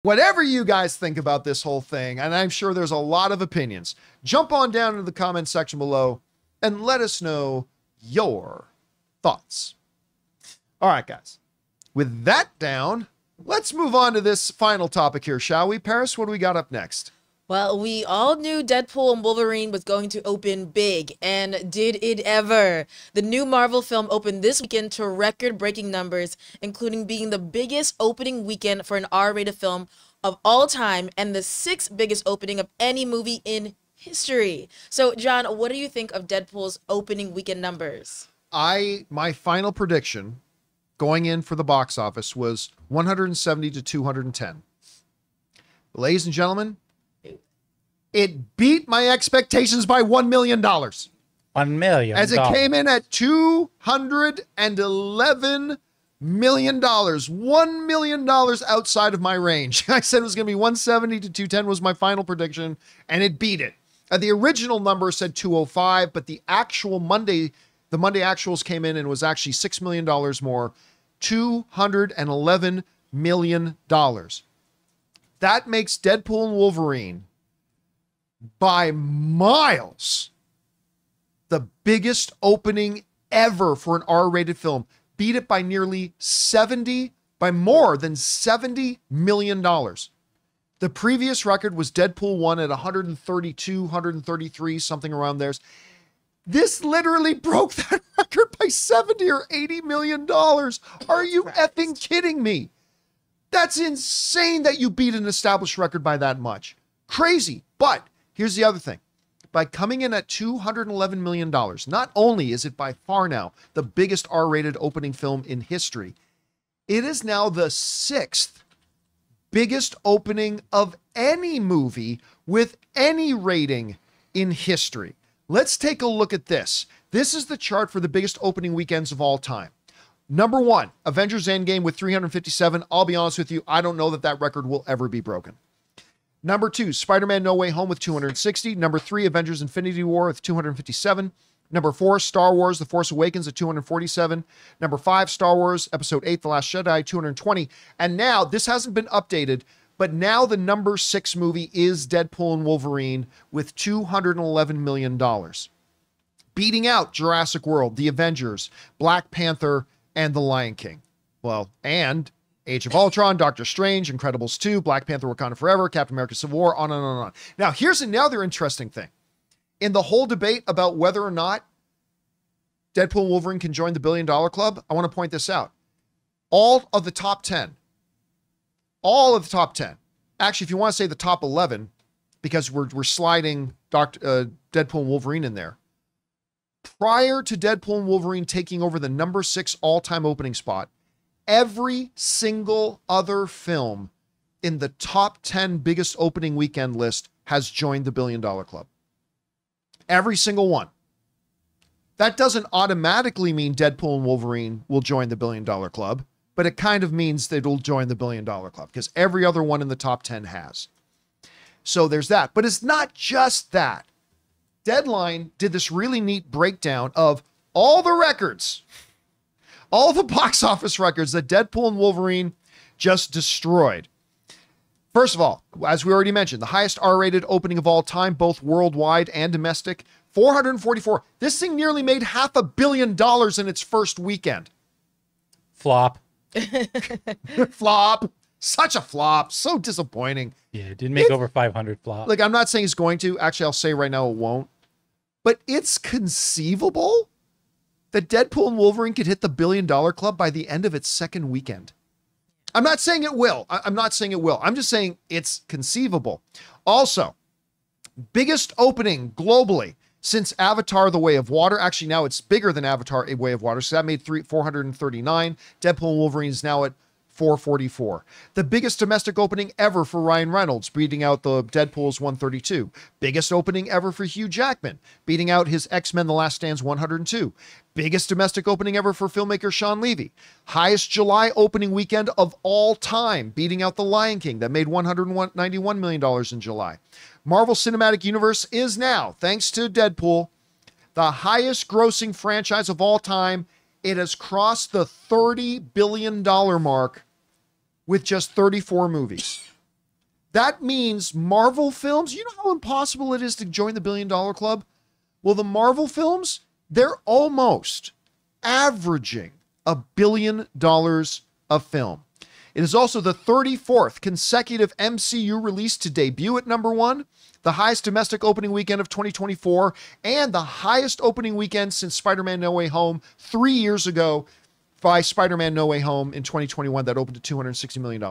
Whatever you guys think about this whole thing, and I'm sure there's a lot of opinions, jump on down into the comments section below and let us know your thoughts. All right, guys. With that down, let's move on to this final topic here, shall we? Paris, what do we got up next? Well, we all knew Deadpool and Wolverine was going to open big, and did it ever? The new Marvel film opened this weekend to record-breaking numbers, including being the biggest opening weekend for an R-rated film of all time, and the 6th biggest opening of any movie in history. So, John, what do you think of Deadpool's opening weekend numbers? My final prediction going in for the box office was 170 to 210. Ladies and gentlemen, it beat my expectations by $1 million. $1 million. As it came in at $211 million. $1 million outside of my range. I said it was going to be 170 to 210 was my final prediction, and it beat it. The original number said 205, but the Monday actuals came in and was actually $6 million more. $211 million. That makes Deadpool and Wolverine by miles the biggest opening ever for an R-rated film. Beat it by more than $70 million. The previous record was Deadpool 1 at 132, 133, something around there. This literally broke that record by 70 or 80 million dollars. Are you effing kidding me? That's insane that you beat an established record by that much. Crazy. But here's the other thing. By coming in at $211 million, not only is it by far now the biggest R-rated opening film in history, it is now the 6th biggest opening of any movie with any rating in history. Let's take a look at this. This is the chart for the biggest opening weekends of all time. Number 1, Avengers Endgame with 357. I'll be honest with you, I don't know that that record will ever be broken. Number 2, Spider-Man No Way Home with 260. Number 3, Avengers Infinity War with 257. Number 4, Star Wars The Force Awakens at 247. Number 5, Star Wars Episode 8 The Last Jedi, 220. And now, this hasn't been updated, but now the number 6 movie is Deadpool and Wolverine with $211 million. Beating out Jurassic World, The Avengers, Black Panther, and The Lion King. Well, and Age of Ultron, Doctor Strange, Incredibles 2, Black Panther Wakanda Forever, Captain America Civil War, on and on and on. Now, here's another interesting thing. In the whole debate about whether or not Deadpool and Wolverine can join the $1 billion club, I want to point this out. All of the top 10, actually, if you want to say the top 11, because we're sliding Deadpool and Wolverine in there, prior to Deadpool and Wolverine taking over the number 6 all-time opening spot, every single other film in the top 10 biggest opening weekend list has joined the $1 billion club. Every single one. That doesn't automatically mean Deadpool and Wolverine will join the $1 billion club, but it kind of means that it'll join the $1 billion club because every other one in the top 10 has. So there's that. But it's not just that. Deadline did this really neat breakdown of all the records, all the box office records that Deadpool and Wolverine just destroyed. First of all, as we already mentioned, the highest R-rated opening of all time, both worldwide and domestic, 444. This thing nearly made $500 million in its first weekend. Flop. Flop. Such a flop. So disappointing. Yeah, it didn't make over 500 flop. Like, I'm not saying it's going to. Actually, I'll say right now it won't. But it's conceivable that Deadpool and Wolverine could hit the $1 billion club by the end of its second weekend. I'm not saying it will. I'm not saying it will. I'm just saying it's conceivable. Also, biggest opening globally since Avatar: The Way of Water. Actually, now it's bigger than Avatar: A Way of Water. So that made 439. Deadpool and Wolverine is now at 444. The biggest domestic opening ever for Ryan Reynolds, beating out the Deadpool's 132. Biggest opening ever for Hugh Jackman, beating out his X-Men The Last Stand's 102. Biggest domestic opening ever for filmmaker Sean Levy. Highest July opening weekend of all time, beating out The Lion King that made $191 million in July. Marvel Cinematic Universe is now, thanks to Deadpool, the highest grossing franchise of all time. It has crossed the $30 billion mark with just 34 movies. That means Marvel films, you know how impossible it is to join the $1 billion club? Well, the Marvel films, they're almost averaging $1 billion a film. It is also the 34th consecutive MCU release to debut at number 1, the highest domestic opening weekend of 2024, and the highest opening weekend since Spider-Man No Way Home 3 years ago by Spider-Man No Way Home in 2021 that opened to $260 million.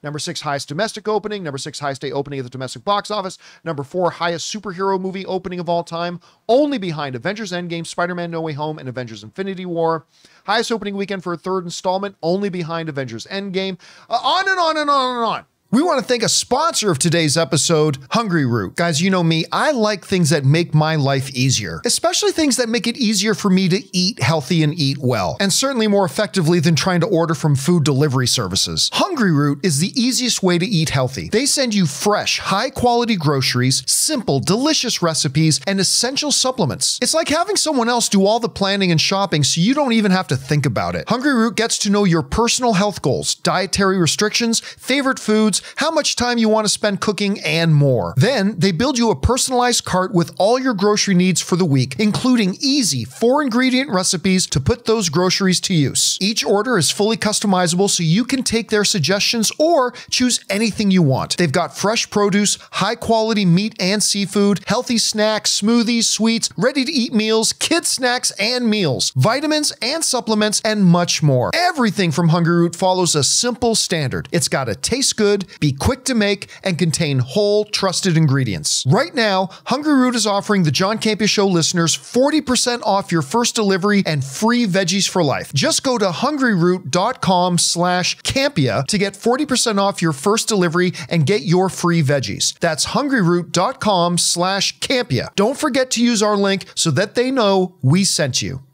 Number 6, highest domestic opening. Number 6, highest day opening at the domestic box office. Number 4, highest superhero movie opening of all time, only behind Avengers Endgame, Spider-Man No Way Home, and Avengers Infinity War. Highest opening weekend for a third installment, only behind Avengers Endgame. On and on and on and on. We want to thank a sponsor of today's episode, Hungry Root. Guys, you know me, I like things that make my life easier, especially things that make it easier for me to eat healthy and eat well, and certainly more effectively than trying to order from food delivery services. Hungry Root is the easiest way to eat healthy. They send you fresh, high-quality groceries, simple, delicious recipes, and essential supplements. It's like having someone else do all the planning and shopping so you don't even have to think about it. Hungry Root gets to know your personal health goals, dietary restrictions, favorite foods, how much time you want to spend cooking, and more. Then, they build you a personalized cart with all your grocery needs for the week, including easy 4-ingredient recipes to put those groceries to use. Each order is fully customizable so you can take their suggestions or choose anything you want. They've got fresh produce, high-quality meat and seafood, healthy snacks, smoothies, sweets, ready-to-eat meals, kids snacks and meals, vitamins and supplements, and much more. Everything from Hungry Root follows a simple standard. It's got to taste good, be quick to make, and contain whole, trusted ingredients. Right now, Hungry Root is offering the John Campea Show listeners 40% off your first delivery and free veggies for life. Just go to hungryroot.com/Campea to get 40% off your first delivery and get your free veggies. That's hungryroot.com/Campea. Don't forget to use our link so that they know we sent you.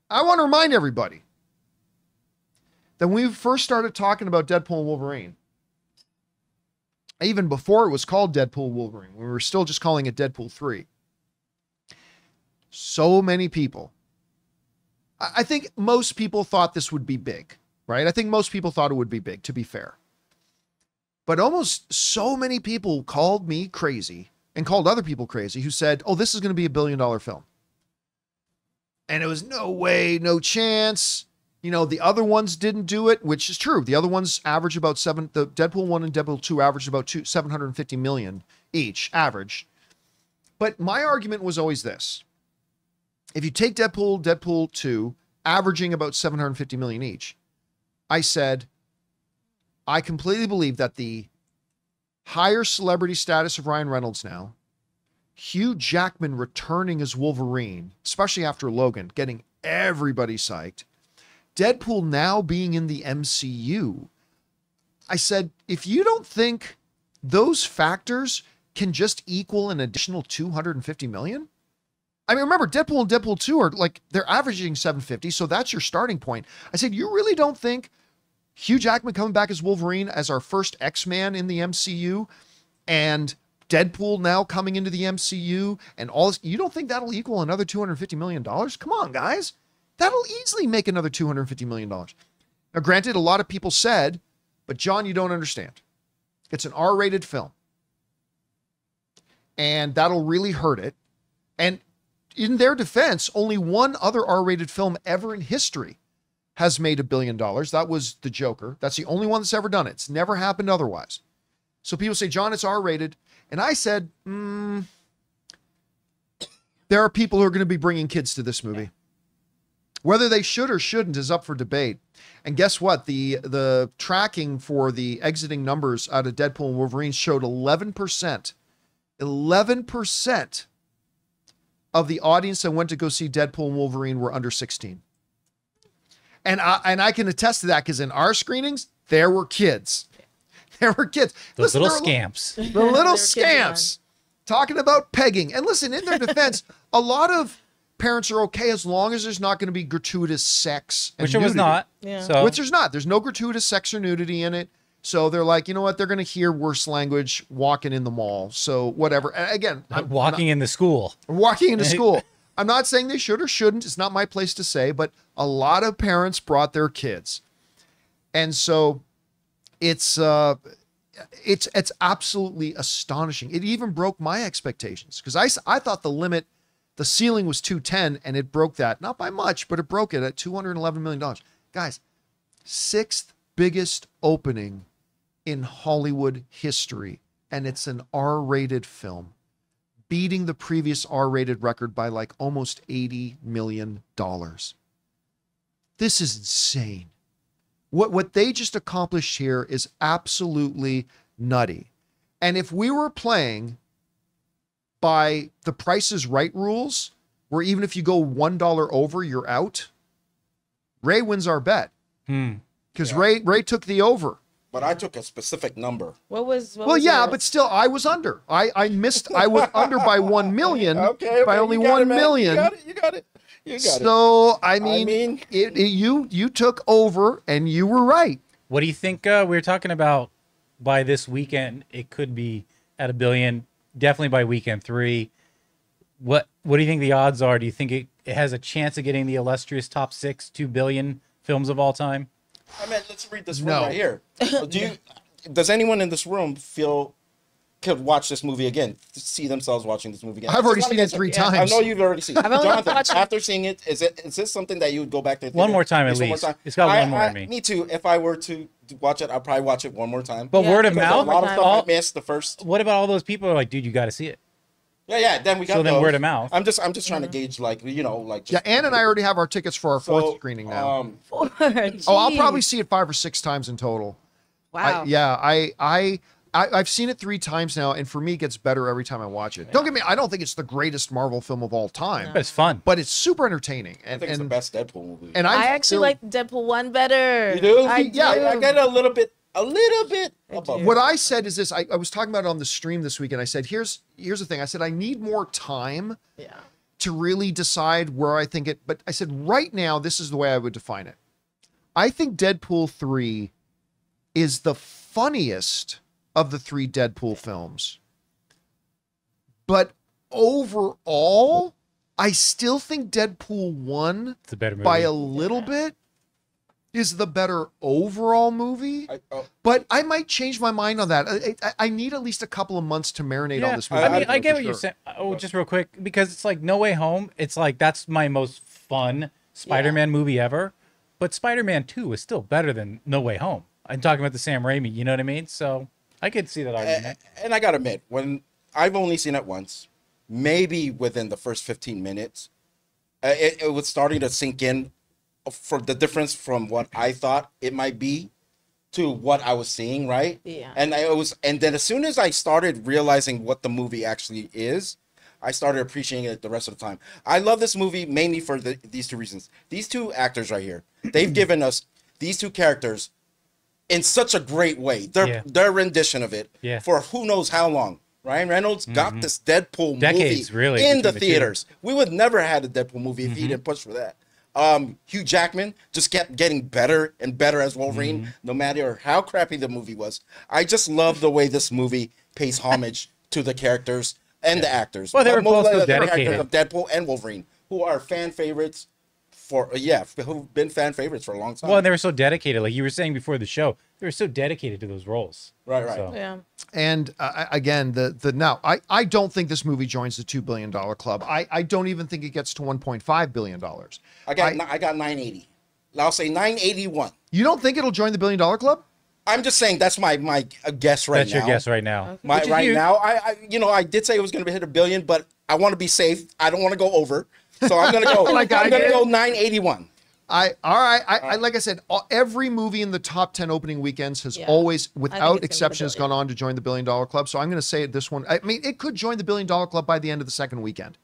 I want to remind everybody that when we first started talking about Deadpool and Wolverine, even before it was called Deadpool Wolverine, we were still just calling it Deadpool 3. So many people, I think most people thought this would be big, right? I think most people thought it would be big, to be fair. But almost so many people called me crazy and called other people crazy who said, oh, this is going to be $1 billion film. And it was no way, no chance. You know, the other ones didn't do it, which is true. The other ones average about the Deadpool 1 and Deadpool 2 averaged about 750 million each, average. But my argument was always this. If you take Deadpool 2, averaging about 750 million each, I said, I completely believe that the higher celebrity status of Ryan Reynolds now, Hugh Jackman returning as Wolverine, especially after Logan, getting everybody psyched, Deadpool now being in the MCU, I said, if you don't think those factors can just equal an additional 250 million? I mean, remember, Deadpool and Deadpool 2 are like, they're averaging 750, so that's your starting point. I said, you really don't think Hugh Jackman coming back as Wolverine as our first X-Man in the MCU and Deadpool now coming into the MCU and all this, you don't think that'll equal another $250 million? Come on, guys. That'll easily make another $250 million. Now, granted, a lot of people said, but John, you don't understand. It's an R-rated film. And that'll really hurt it. And in their defense, only one other R-rated film ever in history has made $1 billion. That was The Joker. That's the only one that's ever done it. It's never happened otherwise. So people say, John, it's R-rated. And I said, there are people who are going to be bringing kids to this movie. Whether they should or shouldn't is up for debate. And guess what? The tracking for the exiting numbers out of Deadpool and Wolverine showed 11%. 11% of the audience that went to go see Deadpool and Wolverine were under 16. And I can attest to that because in our screenings, there were kids. There were kids. Those little scamps. The little scamps talking about pegging. And listen, in their defense, a lot of parents are okay as long as there's not going to be gratuitous sex and Which it was not. Yeah. So. Which there's not. There's no gratuitous sex or nudity in it. So they're like, you know what? They're going to hear worse language walking in the mall. So whatever. And again, Walking into school. Walking into school. I'm not saying they should or shouldn't. It's not my place to say, but a lot of parents brought their kids. And so it's it's absolutely astonishing. It even broke my expectations because I thought the ceiling was 210, and it broke that, not by much, but it broke it at $211 million. Guys, sixth biggest opening in Hollywood history, and it's an R-rated film, beating the previous R-rated record by like almost $80 million. This is insane. What they just accomplished here is absolutely nutty. And if we were playing by the Price is Right rules, where even if you go $1 over, you're out, Ray wins our bet. Because Ray took the over. But I took a specific number. What was But still, I was under. I missed. I was under by 1 million. By only 1 million. You got it. So I mean, you took over, and you were right. What do you think? We were talking about by this weekend, it could be at $1 billion. Definitely by weekend 3. What do you think the odds are? Do you think it has a chance of getting the illustrious top 6, 2 billion films of all time? I mean, let's read this room right here. Does anyone in this room could watch this movie again, see themselves watching this movie again? I've already seen it 3 times. I know you've already seen it. I've only Jonathan, watched it. after seeing it, is this something that you would go back to? One more time at least. It's got one more in me. Me too. If I were to watch it, I'd probably watch it one more time. But word of Because mouth. a lot of stuff I missed the first. What about all those people who are like, dude, you got to see it? Yeah. Then we got. So then those. word of mouth. I'm just trying to gauge, like, Yeah, Ann and I already have our tickets for our 4th screening now. I'll probably see it 5 or 6 times in total. Wow. I've seen it 3 times now, and for me, it gets better every time I watch it. Don't get me, I don't think it's the greatest Marvel film of all time, But it's fun. but it's super entertaining. I think it's the best Deadpool movie. And I actually like Deadpool 1 better. You do? I get a little bit above. What I said is this. I was talking about it on the stream this week, and I said, here's the thing. I said, I need more time to really decide where I think it. But I said, right now, this is the way I would define it. I think Deadpool 3 is the funniest of the 3 Deadpool films. But overall, I still think Deadpool 1 It's a better movie. by a little bit is the better overall movie. But I might change my mind on that. I need at least a couple of months to marinate on this movie. I mean, I get what you're saying. Oh, just real quick, because it's like No Way Home. It's like that's my most fun Spider-Man movie ever. But Spider-Man 2 is still better than No Way Home. I'm talking about the Sam Raimi. You know what I mean? So I could see that argument. And I gotta admit, when I've only seen it once, maybe within the first 15 minutes, it was starting to sink in for the difference from what I thought it might be to what I was seeing, right? Yeah. And then as soon as I started realizing what the movie actually is, I started appreciating it the rest of the time. I love this movie mainly for these 2 reasons. These 2 actors right here, they've given us these 2 characters in such a great way. Their rendition of it for who knows how long. Ryan Reynolds got this Deadpool Decades, movie really, in the between the theaters. We would never have had a Deadpool movie if he didn't push for that. Hugh Jackman just kept getting better and better as Wolverine, no matter how crappy the movie was. I just love the way this movie pays homage to the characters and the actors. Well, they were both so the characters dedicated. of Deadpool and Wolverine, who are fan favorites who've been fan favorites for a long time. Well, and they were so dedicated. Like you were saying before the show, they were so dedicated to those roles. Right. So. Yeah. And again, I don't think this movie joins the $2 billion club. I don't even think it gets to $1.5 billion. I got 980. I'll say 981. You don't think it'll join the $1 billion club? I'm just saying that's my guess right now. That's your guess right now. Okay. Now, I did say it was going to hit $1 billion, but I want to be safe. I don't want to go over, so I'm going to go. I'm going to go 981. Like I said, every movie in the top 10 opening weekends has always, without exception, has gone on to join the $1 billion club. So I'm going to say this one. I mean, it could join the $1 billion club by the end of the 2nd weekend.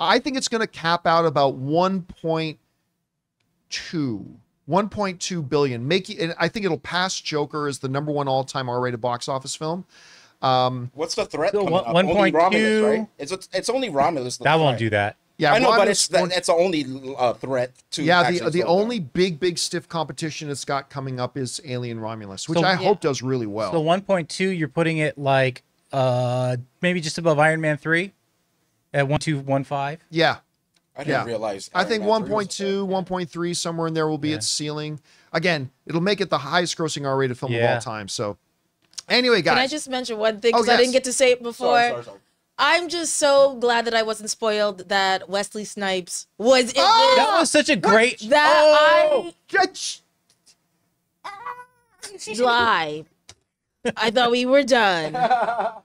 I think it's going to cap out about 1.2 billion. And I think it'll pass Joker as the #1 all-time R-rated box office film. What's the threat So coming up? 1.2. Only Romulus, right? It's only Romulus. That won't do that. Yeah, I know, but Romulus it's the only threat to. Yeah, the only big stiff competition it's got coming up is Alien Romulus, which So- I hope does really well. So 1.2, you're putting it like maybe just above Iron Man 3 at 1.215. Yeah. I didn't realize. I think Iron Man 1.2, 1.3, somewhere in there will be its ceiling. Again, it'll make it the highest grossing R-rated film of all time. So Anyway, guys. Can I just mention one thing? Because Oh, I didn't yes. get to say it before. Sorry. I'm just so glad that I wasn't spoiled that Wesley Snipes was in Oh! That was such a great. this. That Judge. I lied. I thought we were done.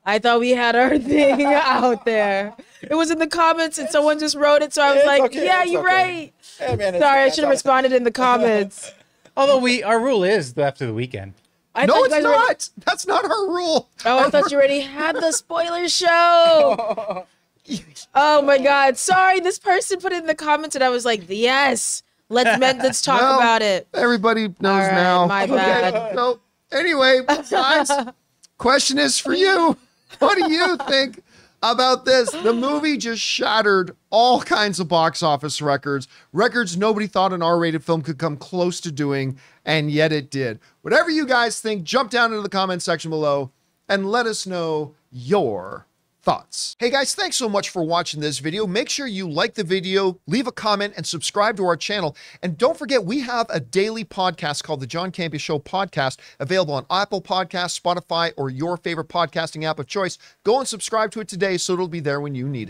I thought we had our thing out there. It was in the comments and someone just wrote it, so I was It's like, okay, yeah, it's you're okay. right. Hey, man, Sorry, I should have responded in the comments. Although our rule is after the weekend. I No, thought you it's guys not. already- That's not our rule. Oh, I thought you already had the spoiler show. Oh my God. Sorry, this person put it in the comments and I was like, yes, let's talk Well, about it. Everybody knows All right, now. my bad. So anyway, guys, question is for you. What do you think about this? The movie just shattered all kinds of box office records nobody thought an R-rated film could come close to doing, and yet it did. Whatever you guys think, jump down into the comment section below and let us know your thoughts. Hey guys, thanks so much for watching this video. Make sure you like the video, leave a comment, and subscribe to our channel. And don't forget, we have a daily podcast called the John Campea Show Podcast, available on Apple Podcasts, Spotify, or your favorite podcasting app of choice. Go and subscribe to it today so it'll be there when you need it.